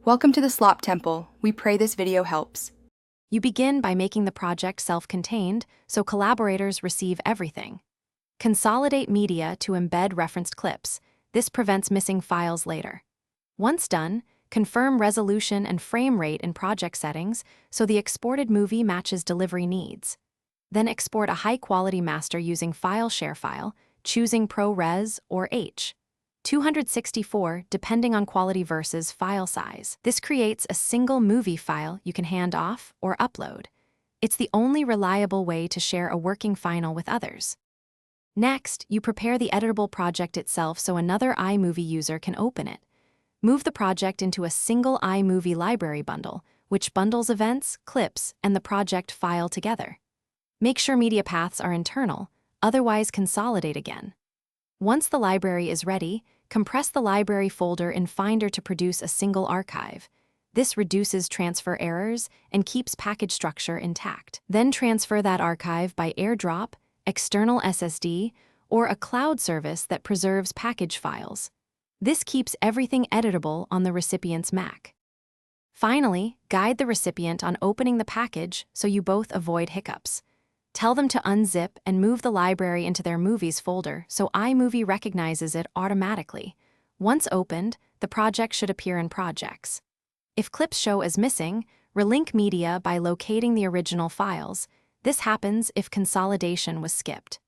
Welcome to the Slop Temple. We pray this video helps. You begin by making the project self-contained, so collaborators receive everything. Consolidate media to embed referenced clips. This prevents missing files later. Once done, confirm resolution and frame rate in project settings so the exported movie matches delivery needs. Then export a high-quality master using File Share File, choosing ProRes or H. 264 depending on quality versus file size. This creates a single movie file you can hand off or upload. It's the only reliable way to share a working final with others. Next, you prepare the editable project itself so another iMovie user can open it. Move the project into a single iMovie library bundle, which bundles events, clips, and the project file together. Make sure media paths are internal, otherwise consolidate again. Once the library is ready, compress the library folder in Finder to produce a single archive. This reduces transfer errors and keeps package structure intact. Then transfer that archive by AirDrop, external SSD, or a cloud service that preserves package files. This keeps everything editable on the recipient's Mac. Finally, guide the recipient on opening the package so you both avoid hiccups. Tell them to unzip and move the library into their Movies folder so iMovie recognizes it automatically. Once opened, the project should appear in Projects. If clips show as missing, relink media by locating the original files. This happens if consolidation was skipped.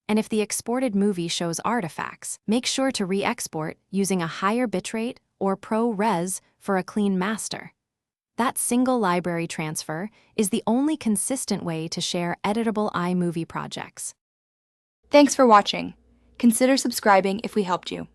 And if the exported movie shows artifacts, make sure to re-export using a higher bitrate or ProRes for a clean master. That single library transfer is the only consistent way to share editable iMovie projects. Thanks for watching. Consider subscribing if we helped you.